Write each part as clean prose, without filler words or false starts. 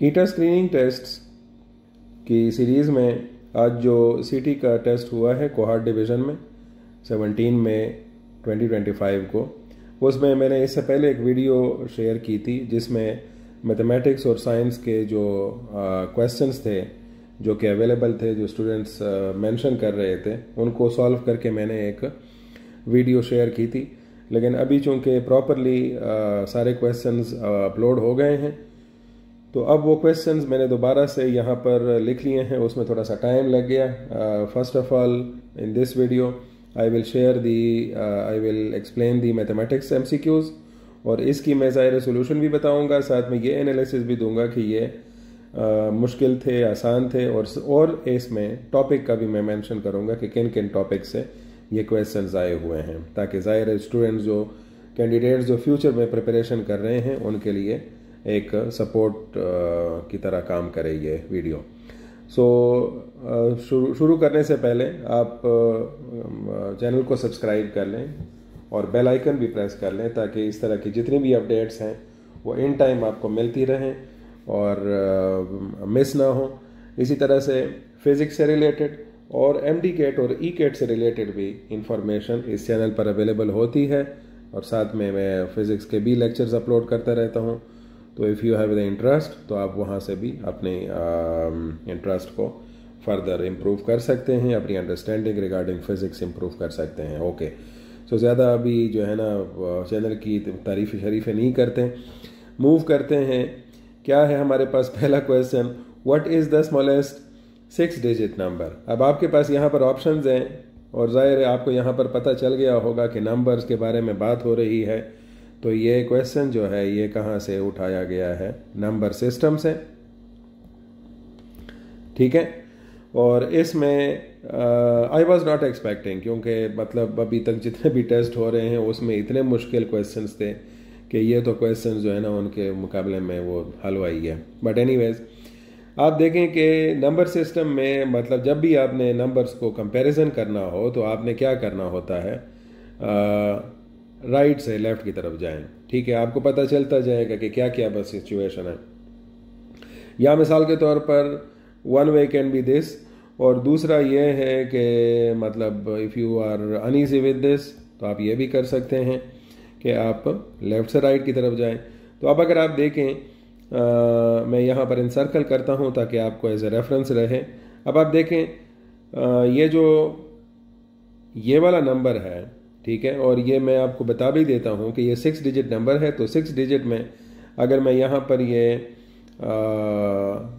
ईटा screening tests की series में आज जो सीटी का टेस्ट हुआ है कोहार्ट डिवीज़न में 17 मई 2025 को, उसमें मैंने इससे पहले एक वीडियो शेयर की थी जिसमें मैथमेटिक्स और साइंस के जो क्वेश्चंस थे जो कि अवेलेबल थे, जो स्टूडेंट्स मेंशन कर रहे थे, उनको सॉल्व करके मैंने एक वीडियो शेयर की थी। लेकिन अभी चूँकि प्रॉपरली सारे क्वेश्चंस अपलोड हो गए हैं, तो अब वो क्वेश्चंस मैंने दोबारा से यहाँ पर लिख लिए हैं। उसमें थोड़ा सा टाइम लग गया। First of all in this video I will explain the mathematics MCQs, और इसकी मैं ज़ाहिर सोल्यूशन भी बताऊंगा, साथ में ये एनालिसिस भी दूंगा कि ये मुश्किल थे, आसान थे, और इसमें टॉपिक का भी मैं मेंशन करूंगा कि किन किन टॉपिक से ये क्वेश्चंस आए हुए हैं, ताकि ज़ाहिर स्टूडेंट्स जो कैंडिडेट्स जो फ्यूचर में प्रिपरेशन कर रहे हैं उनके लिए एक सपोर्ट की तरह काम करे ये वीडियो। शुरू करने से पहले आप चैनल को सब्सक्राइब कर लें और बेल आइकन भी प्रेस कर लें, ताकि इस तरह की जितनी भी अपडेट्स हैं वो इन टाइम आपको मिलती रहें और मिस ना हो। इसी तरह से फिज़िक्स से रिलेटेड और एमडी कैट और ई कैट से रिलेटेड भी इंफॉर्मेशन इस चैनल पर अवेलेबल होती है, और साथ में मैं फिज़िक्स के भी लेक्चर्स अपलोड करता रहता हूँ। तो if you have the interest तो आप वहाँ से भी अपने इंटरेस्ट को फर्दर इम्प्रूव कर सकते हैं, अपनी अंडरस्टैंडिंग रिगार्डिंग फिज़िक्स इम्प्रूव कर सकते हैं। ओके, सो ज़्यादा अभी जो है ना चैनल की तारीफ़ शरीफ़ें नहीं करते, मूव करते हैं। क्या है हमारे पास पहला question, what is the smallest 6 digit number. अब आपके पास यहाँ पर ऑप्शंस हैं, और ज़ाहिर है आपको यहाँ पर पता चल गया होगा कि नंबर्स के बारे में बात हो रही है। तो ये क्वेश्चन जो है ये कहाँ से उठाया गया है, नंबर सिस्टम से, ठीक है। और इसमें आई वॉज नॉट एक्सपेक्टिंग, क्योंकि मतलब अभी तक जितने भी टेस्ट हो रहे हैं उसमें इतने मुश्किल क्वेश्चंस थे कि ये तो क्वेश्चन जो है ना उनके मुकाबले में वो हलवा ही है। बट एनीवेज आप देखें कि नंबर सिस्टम में मतलब जब भी आपने नंबर्स को कंपैरिजन करना हो तो आपने क्या करना होता है, राइट से लेफ्ट की तरफ जाएं, ठीक है। आपको पता चलता जाएगा कि क्या क्या बस सिचुएशन है। या मिसाल के तौर पर one way can be this, और दूसरा ये है कि मतलब if you are uneasy with this तो आप ये भी कर सकते हैं कि आप लेफ्ट से राइट की तरफ जाएं। तो अब अगर आप देखें मैं यहाँ पर इनसर्कल करता हूँ ताकि आपको एज ए रेफरेंस रहे। अब आप देखें ये जो ये वाला नंबर है, ठीक है, और ये मैं आपको बता भी देता हूँ कि ये 6 डिजिट नंबर है। तो 6 डिजिट में अगर मैं यहाँ पर ये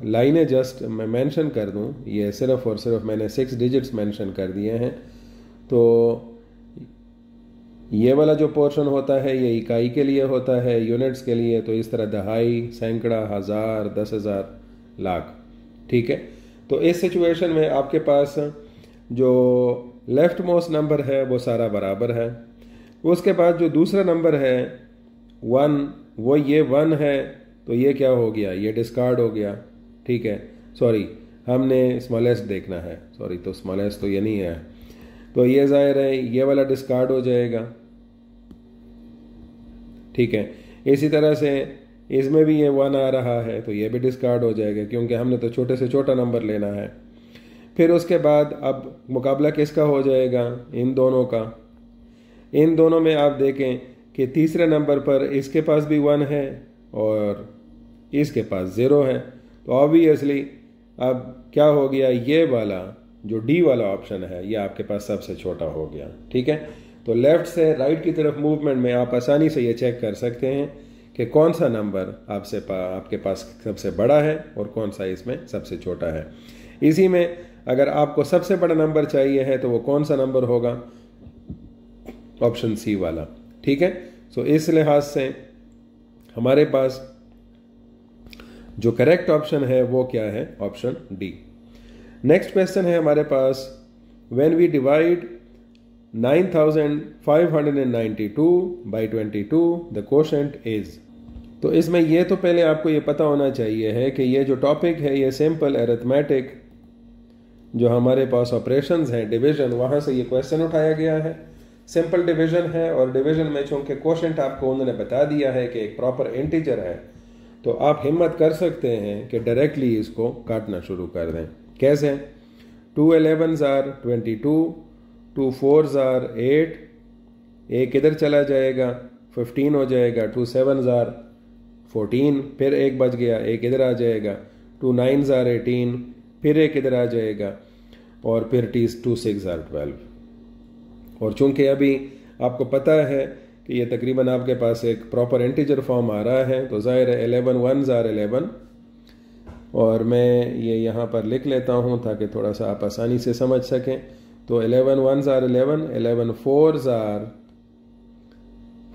लाइनें जस्ट मैं मेंशन कर दूँ, ये सिर्फ और सिर्फ मैंने 6 डिजिट्स मेंशन कर दिए हैं, तो ये वाला जो पोर्शन होता है ये इकाई के लिए होता है, यूनिट्स के लिए। तो इस तरह दहाई, सैकड़ा, हज़ार, 10,000, लाख, ठीक है। तो इस सिचुएशन में आपके पास जो लेफ्ट मोस्ट नंबर है वो सारा बराबर है। उसके बाद जो दूसरा नंबर है 1, वो ये 1 है, तो ये क्या हो गया, ये डिस्कार्ड हो गया, ठीक है। सॉरी, हमने स्मॉलेस्ट देखना है, सॉरी, तो स्मॉलेस्ट तो ये नहीं है, तो ये ज़ाहिर है ये वाला डिस्कार्ड हो जाएगा, ठीक है। इसी तरह से इसमें भी ये 1 आ रहा है तो ये भी डिस्कार्ड हो जाएगा, क्योंकि हमने तो छोटे से छोटा नंबर लेना है। फिर उसके बाद अब मुकाबला किसका हो जाएगा, इन दोनों का। इन दोनों में आप देखें कि तीसरे नंबर पर इसके पास भी 1 है और इसके पास 0 है, तो ऑब्वियसली अब क्या हो गया, ये वाला जो डी वाला ऑप्शन है ये आपके पास सबसे छोटा हो गया, ठीक है। तो लेफ्ट से राइट की तरफ मूवमेंट में आप आसानी से ये चेक कर सकते हैं कि कौन सा नंबर आपके पास सबसे बड़ा है और कौन सा इसमें सबसे छोटा है। इसी में अगर आपको सबसे बड़ा नंबर चाहिए है तो वो कौन सा नंबर होगा, ऑप्शन सी वाला, ठीक है। सो इस लिहाज से हमारे पास जो करेक्ट ऑप्शन है वो क्या है, ऑप्शन डी। नेक्स्ट क्वेश्चन है हमारे पास, when we divide 9592 by 22 the quotient is. तो इसमें ये तो पहले आपको ये पता होना चाहिए है कि ये जो टॉपिक है ये सिंपल अरिथमेटिक, जो हमारे पास ऑपरेशंस हैं, डिवीजन, वहाँ से ये क्वेश्चन उठाया गया है। सिंपल डिवीजन है, और डिवीजन में चूंकि क्वोशंट आपको उन्होंने बता दिया है कि एक प्रॉपर इंटीजर है, तो आप हिम्मत कर सकते हैं कि डायरेक्टली इसको काटना शुरू कर दें। कैसे? 2 11s are 22, 2 4s are 8, एक इधर चला जाएगा 15 हो जाएगा, 2 7s are 14, फिर एक बच गया, एक इधर आ जाएगा, 2 9s are 18, फिर एक इधर आ जाएगा, और फिर 2 6s are 12। और चूंकि अभी आपको पता है कि ये तकरीबन आपके पास एक प्रॉपर इंटीजर फॉर्म आ रहा है, तो ज़ाहिर है 11 1s are 11, और मैं ये यहाँ पर लिख लेता हूँ ताकि थोड़ा सा आप आसानी से समझ सकें। तो 11 1s are 11, 11 4s are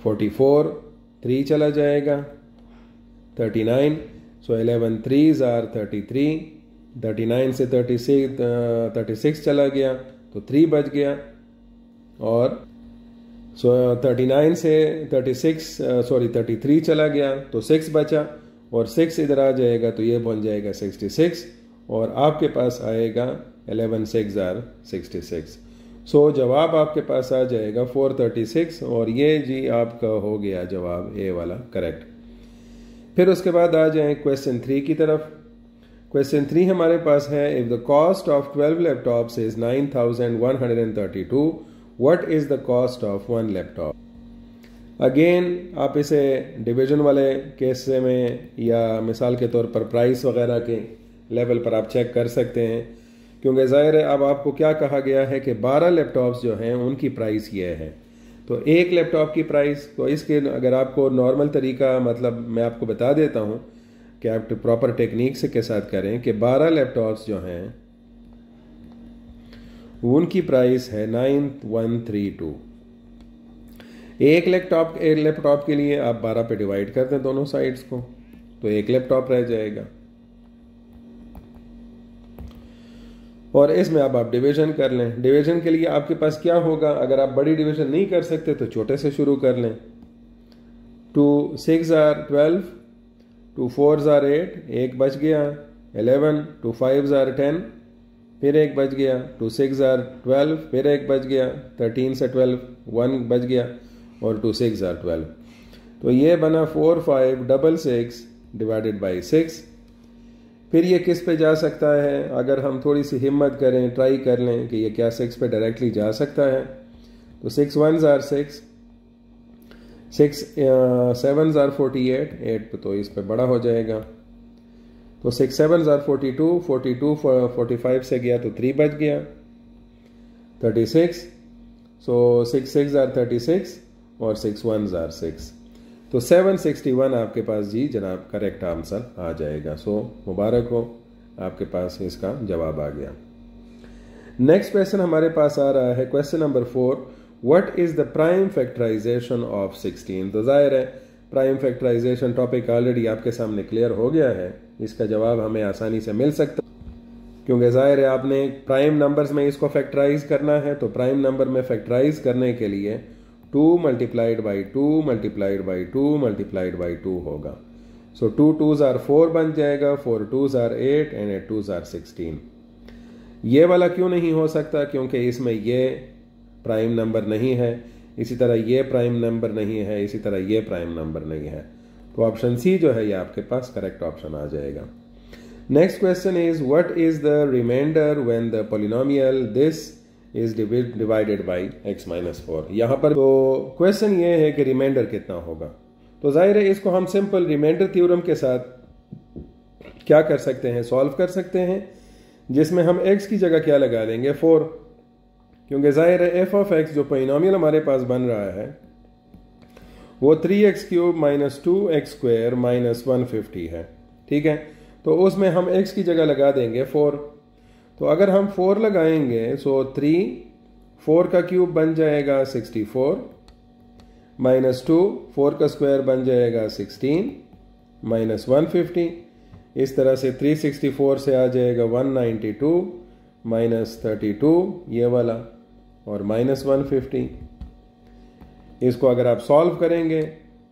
44, 3 चला जाएगा 39, सो 11 3s are 33, 39 से 36 चला गया तो 3 बच गया, और 39 से 33 चला गया तो 6 बचा, और 6 इधर आ जाएगा तो ये बन जाएगा 66, और आपके पास आएगा 11 6s are 66। सो जवाब आपके पास आ जाएगा 436, और ये जी आपका हो गया जवाब ए वाला करेक्ट। फिर उसके बाद आ जाएं क्वेश्चन 3 की तरफ। क्वेश्चन 3 हमारे पास है, if the cost of 12 laptops is 9132, what is the cost of 1 laptop? Again आप इसे डिवीजन वाले केस में या मिसाल के तौर पर प्राइस वगैरह के लेवल पर आप चेक कर सकते हैं, क्योंकि ज़ाहिर है अब आपको क्या कहा गया है कि 12 लैपटॉप्स जो हैं उनकी प्राइस ये है। तो एक लैपटॉप की प्राइस, तो इसके अगर आपको नॉर्मल तरीका मतलब मैं आपको बता देता हूँ कि आप प्रॉपर टेक्निक से के साथ करें कि 12 लैपटॉप्स जो हैं उनकी प्राइस है 9132। एक लैपटॉप के लिए आप 12 पे डिवाइड कर दें दोनों साइड्स को, तो एक लैपटॉप रह जाएगा, और इसमें अब आप डिवीजन कर लें। डिवीजन के लिए आपके पास क्या होगा, अगर आप बड़ी डिवीजन नहीं कर सकते तो छोटे से शुरू कर लें। 2 6s are 12, 2 4s are 8, एक बच गया 11, 2 5s are 10, फिर एक बच गया, 2 6s are 12, फिर एक बच गया 13 से 12, 1 बच गया, और 2 6s are 12। तो ये बना 4 5 6 डिवाइडेड बाई 6। फिर ये किस पे जा सकता है, अगर हम थोड़ी सी हिम्मत करें, ट्राई कर लें कि ये क्या 6 पे डायरेक्टली जा सकता है, तो 6 1s are 6, 6 7s are 48, 8 पे तो इस पे बड़ा हो जाएगा, तो 6 7s are 42, 42 45 से गया तो 3 बच गया 36, सो 6 6s are 36, और 6 1s are 6, तो 761 आपके पास जी जनाब करेक्ट आंसर आ जाएगा। सो मुबारक हो, आपके पास इसका जवाब आ गया। नेक्स्ट क्वेश्चन हमारे पास आ रहा है question number 4, what is the prime factorization of 16? तो जाहिर है प्राइम फैक्टराइजेशन टॉपिक ऑलरेडी आपके सामने क्लियर हो गया है, इसका जवाब हमें आसानी से मिल सकता है, क्योंकि जाहिर है आपने प्राइम नंबर्स में इसको फैक्टराइज करना है, तो प्राइम नंबर में फैक्टराइज करने के लिए 2 multiplied by 2 multiplied by 2 multiplied by 2 होगा। सो 2 2s are 4 बन जाएगा, 4 2s are 8, and 8 2s are 16। ये वाला क्यों नहीं हो सकता, क्योंकि इसमें ये प्राइम नंबर नहीं है, इसी तरह ये प्राइम नंबर नहीं है, इसी तरह ये प्राइम नंबर नहीं है, तो ऑप्शन सी जो है ये आपके पास करेक्ट ऑप्शन आ जाएगा। Next question is, what is the remainder when the polynomial this is divided by x minus 4। यहां पर तो क्वेश्चन ये है कि रिमाइंडर कितना होगा, तो जाहिर है इसको हम सिंपल रिमाइंडर थ्योरम के साथ क्या कर सकते हैं, सॉल्व कर सकते हैं, जिसमें हम x की जगह क्या लगा देंगे 4, क्योंकि जाहिर है f ऑफ x जो पॉलिनोमियल हमारे पास बन रहा है वो 3x³ माइनस 2x² माइनस 150 है, ठीक है, तो उसमें हम x की जगह लगा देंगे 4। तो अगर हम 4 लगाएंगे, सो 3 4 का क्यूब बन जाएगा 64, माइनस 2 4 का स्क्वायर बन जाएगा 16, माइनस 150, इस तरह से 364 से आ जाएगा 192, माइनस 32 ये वाला, और माइनस 150। इसको अगर आप सॉल्व करेंगे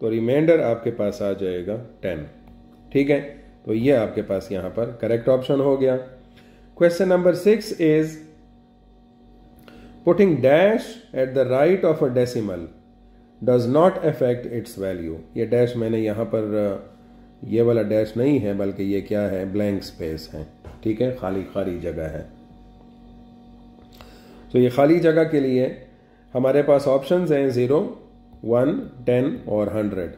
तो रिमाइंडर आपके पास आ जाएगा 10, ठीक है, तो ये आपके पास यहां पर करेक्ट ऑप्शन हो गया। Question number 6 is, putting dash at the right of a decimal does not affect its value। ये डैश मैंने यहाँ पर ये वाला डैश नहीं है, बल्कि ये क्या है, ब्लैंक स्पेस है। ठीक है, खाली जगह है। तो ये खाली जगह के लिए हमारे पास ऑप्शंस हैं 0, 1, 10 और 100।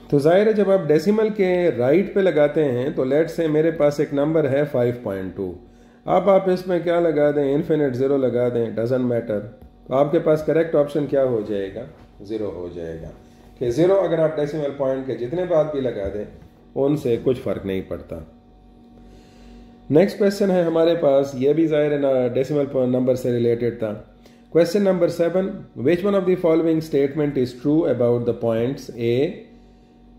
तो जाहिर है जब आप डेसिमल के राइट पे लगाते हैं तो लेट्स से मेरे पास एक नंबर है 5.2। अब आप इसमें क्या लगा दें, इन्फिनिट 0 लगा दें, डजंट मैटर। तो आपके पास करेक्ट ऑप्शन क्या हो जाएगा, 0 हो जाएगा। कि 0 अगर आप डेसिमल पॉइंट के जितने बाद भी लगा दें उनसे कुछ फर्क नहीं पड़ता। नेक्स्ट क्वेश्चन है हमारे पास, ये भी जाहिर है ना डेसिमल नंबर से रिलेटेड था। Question number 7, which one of the following statement is true about the points A,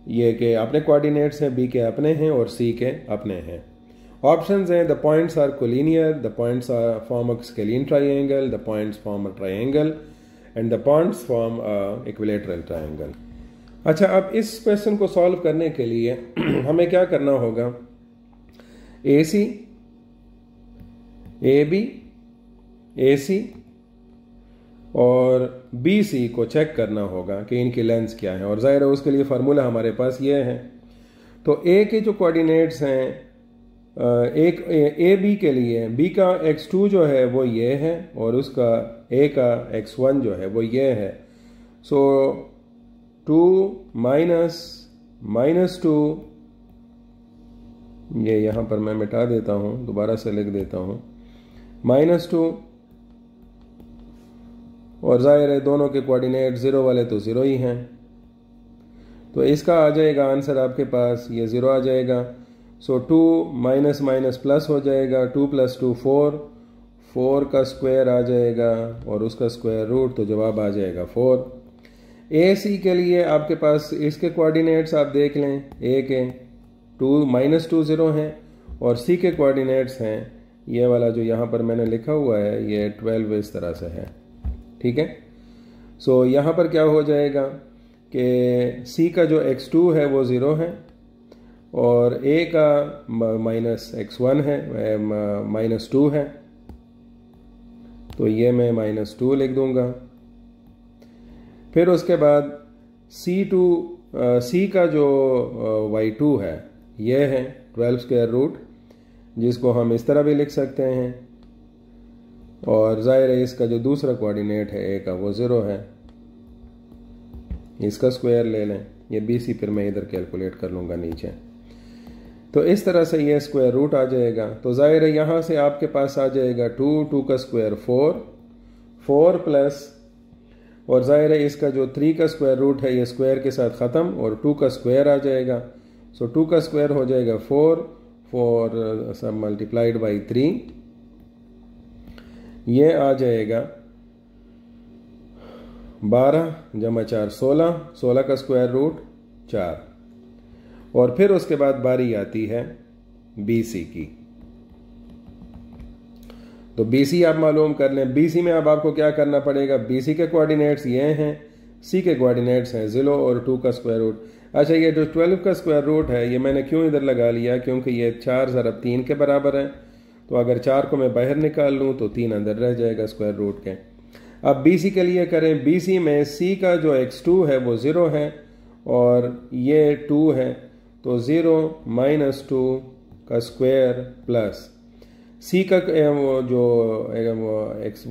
ये के अपने कोऑर्डिनेट्स हैं, बी के अपने हैं और सी के अपने हैं। ऑप्शंस हैं the points are collinear, the points are form a scalene triangle, the points form a triangle and the points form a equilateral triangle. अच्छा, अब इस क्वेश्चन को सॉल्व करने के लिए हमें क्या करना होगा, ए सी, ए बी, ए सी और बी सी को चेक करना होगा कि इनकी लेंथ क्या है। और जाहिर है उसके लिए फार्मूला हमारे पास ये है। तो ए के जो कोऑर्डिनेट्स हैं, एक ए बी के लिए बी का x2 जो है वो ये है और उसका ए का x1 जो है वो ये है। सो 2 माइनस 2, ये यहाँ पर मैं मिटा देता हूँ, दोबारा से लिख देता हूँ, -2 और जाहिर है दोनों के कोऑर्डिनेट 0 वाले तो 0 ही हैं। तो इसका आ जाएगा आंसर आपके पास, ये 0 आ जाएगा। सो 2 माइनस माइनस प्लस हो जाएगा, 2 + 2 4, 4 का स्क्वायर आ जाएगा और उसका स्क्वायर रूट, तो जवाब आ जाएगा 4। ए सी के लिए आपके पास इसके कोऑर्डिनेट्स आप देख लें, ए के 2 -2 0 हैं और सी के कोऑर्डिनेट्स हैं ये वाला जो यहाँ पर मैंने लिखा हुआ है, ये 12 इस तरह से है। ठीक है, सो यहाँ पर क्या हो जाएगा कि सी का जो x2 है वो 0 है और a का -x1 है, -2 है, तो ये मैं -2 लिख दूंगा। फिर उसके बाद C का जो y2 है ये है 12 स्क्वायर रूट, जिसको हम इस तरह भी लिख सकते हैं। और जाहिर है इसका जो दूसरा कोऑर्डिनेट है a का वो 0 है, इसका स्क्वायर ले लें, ये BC फिर मैं इधर कैलकुलेट कर लूँगा नीचे। तो इस तरह से ये स्क्वायर रूट आ जाएगा। तो जाहिर है यहाँ से आपके पास आ जाएगा 2 का स्क्वायर 4 प्लस, और जाहिर है इसका जो 3 का स्क्वायर रूट है ये स्क्वायर के साथ ख़त्म और 2 का स्क्वायर आ जाएगा। सो 2 का स्क्वायर हो जाएगा 4 सब मल्टीप्लाइड बाई 3, ये आ जाएगा 12 + 4 16 का स्क्वायर रूट 4। और फिर उसके बाद बारी आती है BC की। तो BC आप मालूम कर लें। BC में अब आपको क्या करना पड़ेगा, BC के कोऑर्डिनेट्स ये हैं, C के कोऑर्डिनेट्स हैं 0 और 2 का स्क्वायर रूट। अच्छा, ये जो 12 का स्क्वायर रूट है ये मैंने क्यों इधर लगा लिया, क्योंकि ये 4 ज़रब 3 के बराबर है। तो अगर 4 को मैं बाहर निकाल लूँ तो 3 अंदर रह जाएगा स्क्वायर रूट के। अब BC के लिए करें, BC में C का जो x2 है वो 0 है और ये 2 है, तो 0 - 2 का स्क्वायर प्लस C का वो जो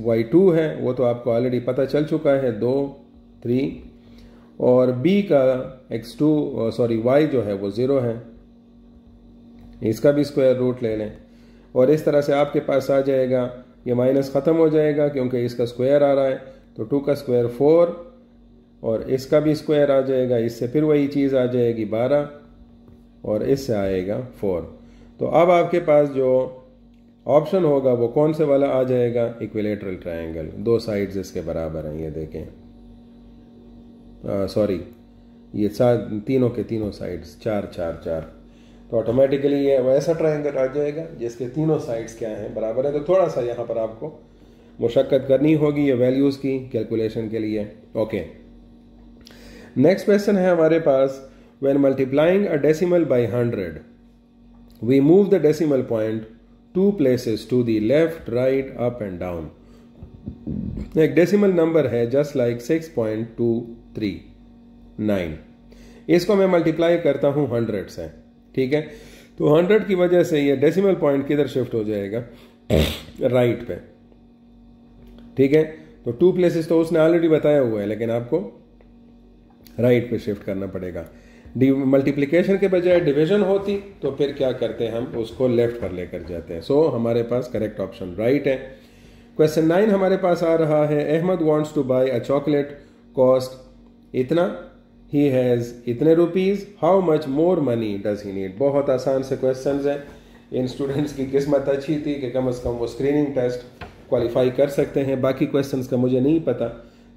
y2 है वो तो आपको ऑलरेडी पता चल चुका है 2 3, और B का y जो है वो 0 है, इसका भी स्क्वायर रूट ले लें। और इस तरह से आपके पास आ जाएगा, ये माइनस ख़त्म हो जाएगा क्योंकि इसका स्क्वायर आ रहा है, तो 2 का स्क्वायर 4 और इसका भी स्क्वायर आ जाएगा, इससे फिर वही चीज़ आ जाएगी 12 और इससे आएगा 4। तो अब आपके पास जो ऑप्शन होगा वो कौन से वाला आ जाएगा, इक्विलेटरल ट्रायंगल, 2 साइड्स इसके बराबर हैं, ये देखें, सॉरी ये तीनों के तीनों साइड्स 4 4 4, तो ऑटोमेटिकली ये वैसा ट्रायंगल आ जाएगा जिसके तीनों साइड्स क्या हैं, बराबर है। तो थोड़ा सा यहाँ पर आपको मुशक्कत करनी होगी ये वैल्यूज़ की कैलकुलेशन के लिए। ओके, नेक्स्ट क्वेश्चन है हमारे पास, when multiplying a decimal by 100 we move the decimal point 2 places to the left, right, up and down. एक डेसिमल नंबर है जस्ट लाइक 6.239। इसको मैं मल्टीप्लाई करता हूँ 100 से, ठीक है। तो 100 की वजह से ये डेसिमल पॉइंट किधर शिफ्ट हो जाएगा, राइट पे, ठीक है। तो 2 प्लेसेस तो उसने ऑलरेडी बताया हुआ है, लेकिन आपको राइट पे शिफ्ट करना पड़ेगा। मल्टीप्लिकेशन के बजाय डिवीजन होती तो फिर क्या करते हैं, हम उसको लेफ्ट पर लेकर जाते हैं। सो हमारे पास करेक्ट ऑप्शन राइट है। क्वेश्चन 9 हमारे पास आ रहा है, Ahmad wants to buy a chocolate, cost इतना, ही हैज इतने rupees, how much more money does he need. बहुत आसान से क्वेश्चंस हैं। इन स्टूडेंट्स की किस्मत अच्छी थी कि कम से कम वो स्क्रीनिंग टेस्ट क्वालिफाई कर सकते हैं। बाकी क्वेश्चंस का मुझे नहीं पता,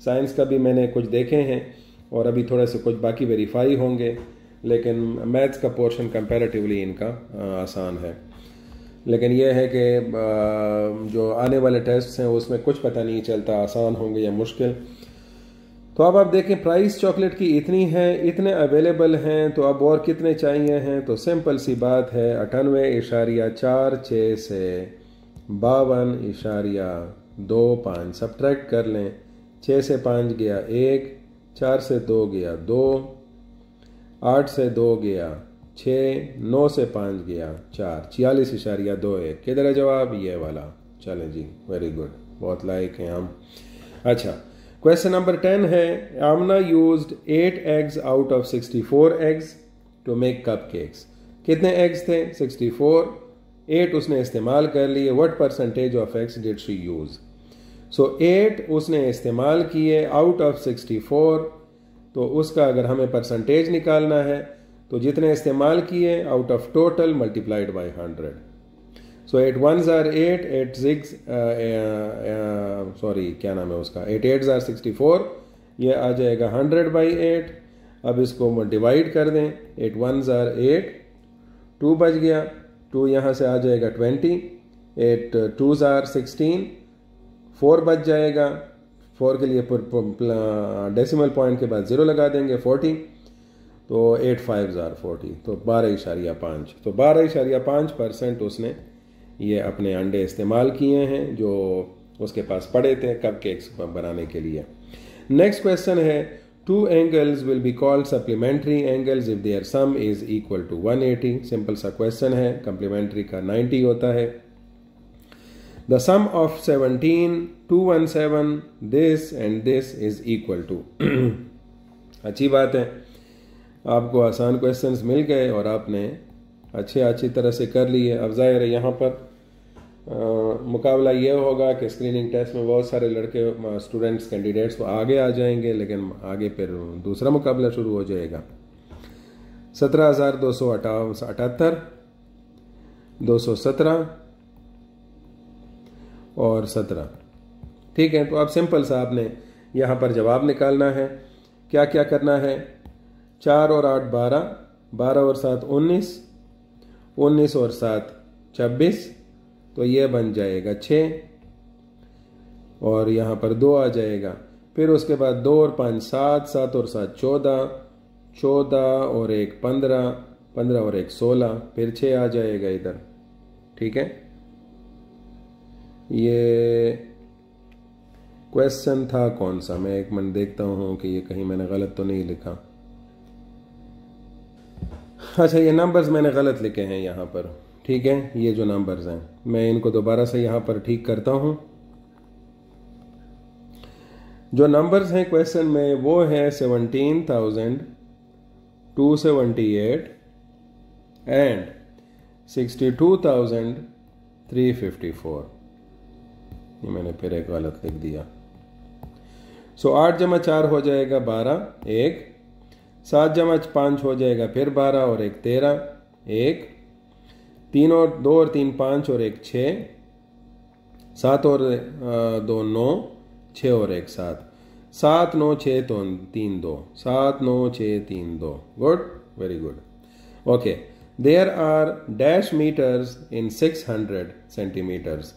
साइंस का भी मैंने कुछ देखे हैं और अभी थोड़े से कुछ बाकी वेरीफाई होंगे, लेकिन मैथ्स का पोर्शन कंपैरेटिवली इनका आसान है। लेकिन यह है कि जो आने वाले टेस्ट हैं उसमें कुछ पता नहीं चलता आसान होंगे या मुश्किल। तो अब आप देखें, प्राइस चॉकलेट की इतनी है, इतने अवेलेबल हैं, तो अब और कितने चाहिए हैं। तो सिंपल सी बात है, 98.46 से 52.25 सब्ट्रैक्ट कर लें। 6 से 5 गया 1, 4 से 2 गया 2, 8 से 2 गया 6, 9 से 5 गया 4, 46.21। किधर है जवाब, ये वाला। चलें जी, वेरी गुड, बहुत लायक हैं हम। अच्छा, क्वेश्चन नंबर 10 है, Amna used 8 eggs out of 64 eggs to make cupcakes. कितने एग्स थे, 64, 8 उसने इस्तेमाल कर लिए। What percentage of eggs did she use. So 8 उसने इस्तेमाल किए आउट ऑफ 64, तो उसका अगर हमें परसेंटेज निकालना है तो जितने इस्तेमाल किए out of total multiplied by 100। So 8 1s are 8, 8 6 sorry क्या नाम है उसका, 8 8s are 64, ये आ जाएगा 100/8। अब इसको डिवाइड कर दें, 8 1s are 8, 2 बच गया, 2 यहाँ से आ जाएगा 20, 8 2s are 16, 4 बच जाएगा, 4 के लिए डेसिमल पॉइंट के बाद 0 लगा देंगे, 40, तो 8 5s are 40, तो 12.5। तो 12.5% उसने ये अपने अंडे इस्तेमाल किए हैं जो उसके पास पड़े थे कप केक्स बनाने के लिए। नेक्स्ट क्वेश्चन है, 2 angles will be called supplementary angles if their sum is equal to 180। Simple सा क्वेश्चन है, कंप्लीमेंट्री का 90 होता है। The sum of 17, 217, this and this is equal to। अच्छी बात है, आपको आसान क्वेश्चंस मिल गए और आपने अच्छी तरह से कर लिए। अब ज़ाहिर है यहाँ पर मुकाबला ये होगा कि स्क्रीनिंग टेस्ट में बहुत सारे लड़के स्टूडेंट्स कैंडिडेट्स तो आगे आ जाएंगे, लेकिन आगे फिर दूसरा मुकाबला शुरू हो जाएगा। 17,278, 217 और 17, ठीक है। तो अब सिंपल सा आपने यहाँ पर जवाब निकालना है। क्या क्या करना है, 4 और 8 12, 12 और 7 19, 19 और 7 26, तो ये बन जाएगा 6 और यहाँ पर 2 आ जाएगा। फिर उसके बाद 2 और 5 7, 7 और 7 14, 14 और 1 15, 15 और 1 16, फिर 6 आ जाएगा इधर, ठीक है। ये क्वेश्चन था कौन सा, मैं एक मिनट देखता हूँ कि ये कहीं मैंने गलत तो नहीं लिखा। अच्छा, ये नंबर्स मैंने गलत लिखे हैं यहाँ पर, ठीक है। ये जो नंबर्स हैं मैं इनको दोबारा से यहाँ पर ठीक करता हूँ। जो नंबर्स हैं क्वेश्चन में वो है 17,278 एंड 62,354। ये मैंने फिर एक गलत लिख दिया। सो 8 जमा 4 हो जाएगा 12, 1, 7 जमा 5 हो जाएगा फिर 12 और 1 13, 1, 3 और 2 और 3 5 और 1 6, 7 और 2 9, 6 और 1 7, 7 9 6 3 2, 7 9 6 3 2। Good, very good. Okay, there are dash metres in 600 centimetres.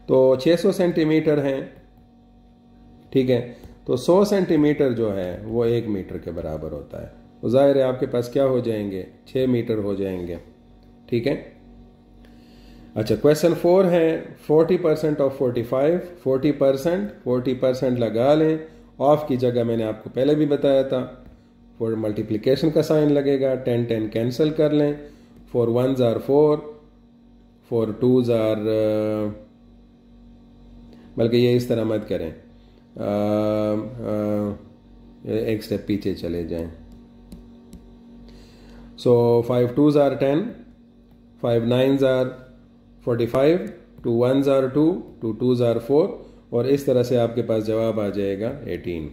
तो 600 सेंटीमीटर हैं, ठीक है। तो 100 सेंटीमीटर जो है वो 1 मीटर के बराबर होता है। तो जाहिर है आपके पास क्या हो जाएंगे, 6 मीटर हो जाएंगे, ठीक है। अच्छा, क्वेश्चन 4 है 40% ऑफ 45, 40% लगा लें। ऑफ की जगह मैंने आपको पहले भी बताया था 4 मल्टीप्लिकेशन का साइन लगेगा, 10 10 कैंसिल कर लें, 4 1s are 4, 4 2s are बल्कि ये इस तरह मत करें, एक स्टेप पीछे चले जाएं। सो 5 2s are 10, 5 9s are 45, 2 1s are 2, 2 2s are 4, और इस तरह से आपके पास जवाब आ जाएगा 18।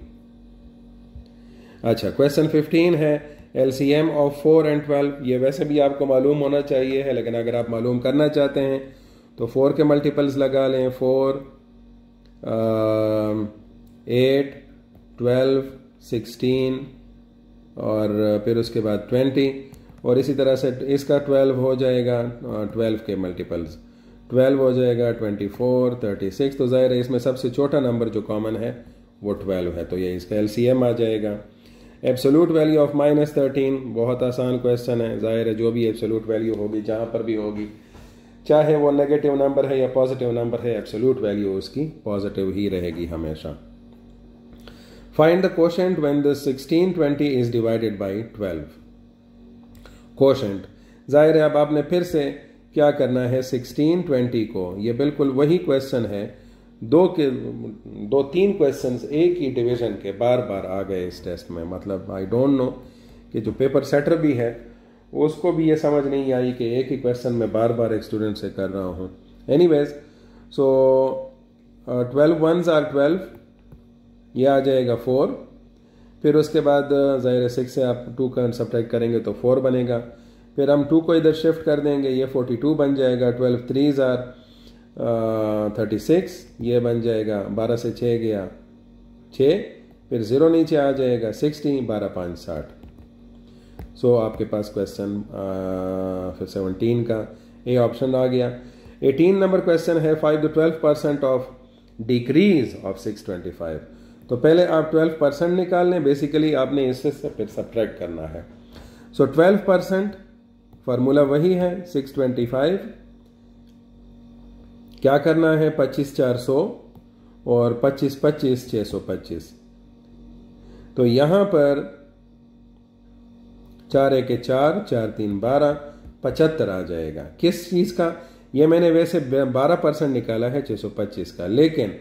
अच्छा, क्वेश्चन 15 है LCM ऑफ 4 and 12। ये वैसे भी आपको मालूम होना चाहिए है, लेकिन अगर आप मालूम करना चाहते हैं तो 4 के मल्टीपल्स लगा लें, 4 8 12 16 और फिर उसके बाद 20, और इसी तरह से इसका 12 हो जाएगा, 12 के मल्टीपल्स 12 हो जाएगा 24 36। तो ज़ाहिर है इसमें सबसे छोटा नंबर जो कॉमन है वो 12 है, तो ये इसका LCM आ जाएगा। एब्सोल्यूट वैल्यू ऑफ -13, बहुत आसान क्वेश्चन है। ज़ाहिर है जो भी एब्सोल्यूट वैल्यू होगी जहाँ पर भी होगी, चाहे वो नेगेटिव नंबर है या पॉजिटिव नंबर है, एब्सोल्यूट वैल्यू उसकी पॉजिटिव ही रहेगी हमेशा। Find the quotient when the 1620 is divided by 12। Quotient, ज़ाहिर है अब आपने फिर से क्या करना है, 1620 को, ये बिल्कुल वही क्वेश्चन है, 2-3 क्वेश्चंस एक ही डिवीजन के बार बार आ गए इस टेस्ट में। मतलब आई डोंट नो कि जो पेपर सेटर भी है उसको भी ये समझ नहीं आई कि एक ही क्वेश्चन में बार बार एक स्टूडेंट से कर रहा हूँ। एनीवेज, सो 12 1s are 12, ये आ जाएगा 4, फिर उसके बाद ज़ाहिर 6 से आप 2 का सब्ट्रैक्ट करेंगे तो 4 बनेगा, फिर हम 2 को इधर शिफ्ट कर देंगे, ये 42 बन जाएगा, 12 3s are 36, ये बन जाएगा, 12 से 6 गया 6, फिर 0 नीचे आ जाएगा 60, 12 5 60। सो आपके पास क्वेश्चन फिर 17 का ए ऑप्शन आ गया। 18 नंबर क्वेश्चन है, 5 to 12% ऑफ डिक्रीज ऑफ 625। तो पहले आप 12% निकाल लें, बेसिकली आपने इससे फिर सब्ट्रैक्ट करना है। सो 12% फार्मूला वही है 625, क्या करना है, 25 400 और 25 25 625। तो यहां पर 4 1 4, 4 3 12, 75 आ जाएगा। किस चीज का, ये मैंने वैसे 12% निकाला है 625 का, लेकिन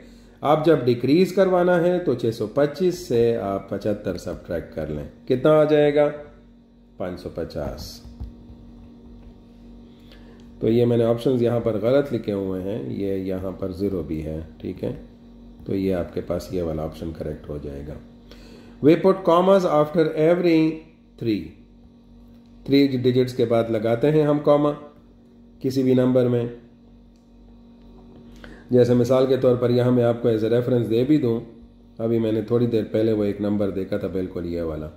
आप जब डिक्रीज करवाना है तो 625 से आप 75 सब्ट्रैक्ट कर लें, कितना आ जाएगा, 550। तो ये मैंने ऑप्शंस यहाँ पर गलत लिखे हुए हैं, ये यहाँ पर 0 भी है, ठीक है, तो ये आपके पास ये वाला ऑप्शन करेक्ट हो जाएगा। We put commas after every 3 digits के बाद लगाते हैं हम कॉमा किसी भी नंबर में। जैसे मिसाल के तौर पर यहाँ मैं आपको एज ए रेफरेंस दे भी दूँ, अभी मैंने थोड़ी देर पहले वो एक नंबर देखा था, बिल्कुल ये वाला।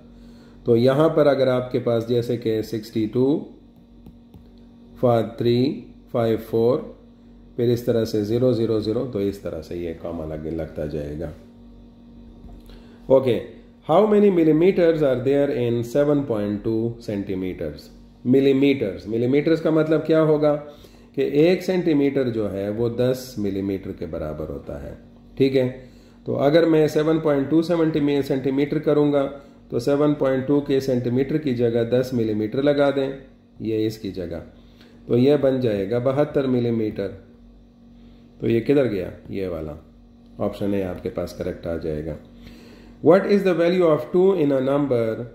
तो यहाँ पर अगर आपके पास जैसे कि 62 5 3 5 4, फिर इस तरह से 0 0 0, तो इस तरह से ये कॉमा लगता जाएगा। Okay, how many millimetres are there in 7.2 centimetres. Millimetres का मतलब क्या होगा कि 1 सेंटीमीटर जो है वो 10 मिलीमीटर के बराबर होता है, ठीक है। तो अगर मैं 7.2 सेंटीमीटर करूंगा तो 7.2 के सेंटीमीटर की जगह 10 मिलीमीटर लगा दें, ये इसकी जगह, तो ये बन जाएगा 72 मिलीमीटर। तो ये किधर गया, ये वाला ऑप्शन है आपके पास करेक्ट आ जाएगा। What is the value of 2 in a number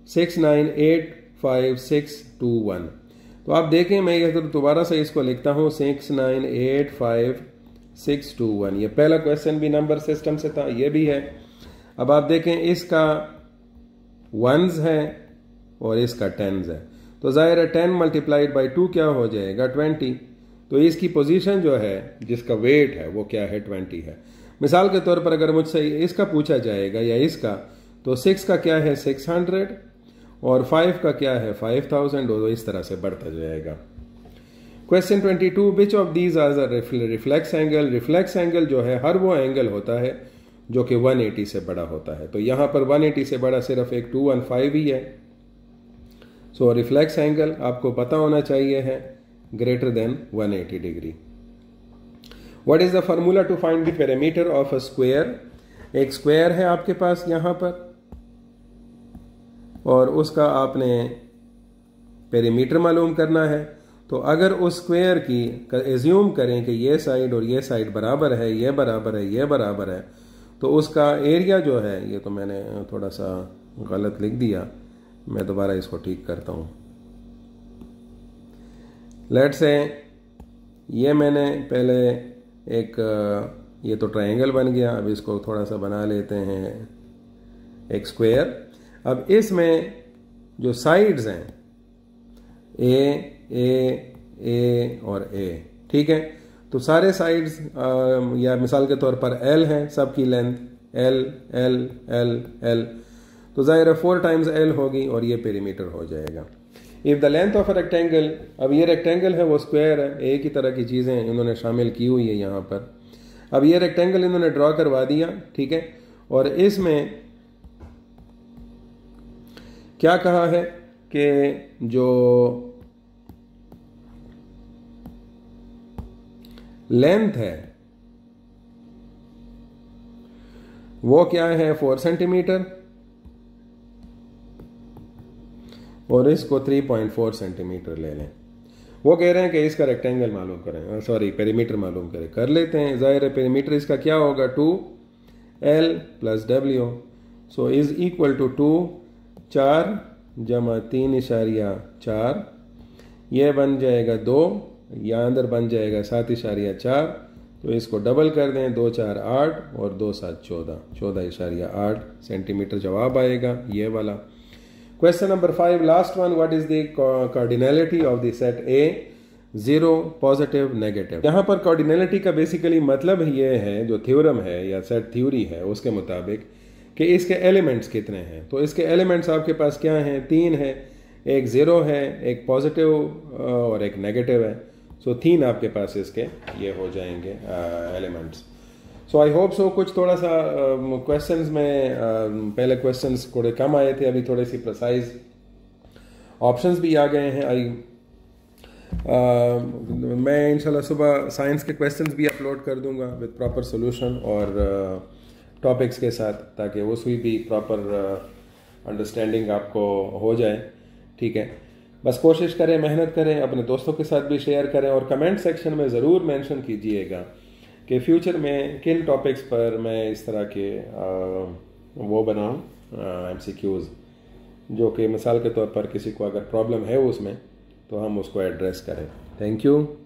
69856121। तो आप देखें, मैं ये दोबारा से इसको लिखता हूं, 69856121। ये पहला क्वेश्चन भी नंबर सिस्टम से था, ये भी है। अब आप देखें, इसका 1s है और इसका 10s है, तो जाहिर है 10 मल्टीप्लाइड बाई 2 क्या हो जाएगा, 20। तो इसकी पोजीशन जो है, जिसका वेट है वो क्या है, 20 है। मिसाल के तौर पर अगर मुझसे इसका पूछा जाएगा या इसका, तो 6 का क्या है 600 और 5 का क्या है 5000, और इस तरह से बढ़ता जाएगा। Question 22, which of these are the reflex angle. Reflex angle जो है हर वो एंगल होता है जो कि 180 से बड़ा होता है। तो यहां पर 180 से बड़ा सिर्फ एक 215 ही है। सो रिफ्लेक्स एंगल आपको पता होना चाहिए है greater than 180 degree. What is the formula to find the perimeter of a square. एक स्क्वायर है आपके पास यहां पर, और उसका आपने पेरीमीटर मालूम करना है। तो अगर उस स्क्वायर की एज्यूम करें कि ये साइड और ये साइड बराबर है, ये बराबर है, ये बराबर है, तो उसका एरिया जो है, ये तो मैंने थोड़ा सा गलत लिख दिया, मैं दोबारा इसको ठीक करता हूँ। लेट्स से ये मैंने पहले ये तो ट्रायंगल बन गया, अब इसको थोड़ा सा बना लेते हैं एक स्क्वायर। अब इसमें जो साइड्स हैं ए और ए, ठीक है, तो सारे साइड्स या मिसाल के तौर पर एल है, सबकी length L L L L, तो ज़ाहिर है 4 टाइम्स एल होगी और ये पेरीमीटर हो जाएगा। If the length of a rectangle, अब ये रेक्टेंगल है वो स्क्वायर है, एक ही तरह की चीज़ें इन्होंने शामिल की हुई है यहाँ पर। अब ये रेक्टेंगल इन्होंने ड्रॉ करवा दिया, ठीक है, और इसमें क्या कहा है कि जो लेंथ है वो क्या है 4 सेंटीमीटर, और इसको 3.4 सेंटीमीटर ले लें। वो कह रहे हैं कि इसका रेक्टेंगल मालूम करें, सॉरी पेरीमीटर मालूम करें। कर लेते हैं, जाहिर है पेरीमीटर इसका क्या होगा 2L + W, so is equal to 2 4 जमा 3.4, ये बन जाएगा 2, या अंदर बन जाएगा 7.4, तो इसको डबल कर दें, 2 4 8 और 2 7 14, 14.8 सेंटीमीटर जवाब आएगा ये वाला। Question number 5, last one, what is the cardinality of the set A 0 positive negative. यहाँ पर कार्डिनलिटी का बेसिकली मतलब ये है, जो थ्योरम है या सेट थ्योरी है उसके मुताबिक, कि इसके एलिमेंट्स कितने हैं। तो इसके एलिमेंट्स आपके पास क्या हैं, 3 है, एक 0 है, एक पॉजिटिव और एक नेगेटिव है। सो 3 आपके पास इसके ये हो जाएंगे elements. So I hope so कुछ थोड़ा सा क्वेश्चंस में पहले क्वेश्चंस थोड़े कम आए थे, अभी थोड़े सी प्रिसाइज ऑप्शंस भी आ गए हैं। मैं इंशाल्लाह सुबह साइंस के क्वेश्चंस भी अपलोड कर दूंगा विद प्रॉपर सोल्यूशन और टॉपिक्स के साथ, ताकि उसकी भी प्रॉपर अंडरस्टैंडिंग आपको हो जाए, ठीक है। बस कोशिश करें, मेहनत करें, अपने दोस्तों के साथ भी शेयर करें, और कमेंट सेक्शन में ज़रूर मेंशन कीजिएगा कि फ्यूचर में किन टॉपिक्स पर मैं इस तरह के वो बनाऊं MCQs, जो कि मिसाल के तौर पर किसी को अगर प्रॉब्लम है उसमें, तो हम उसको एड्रेस करें। Thank you.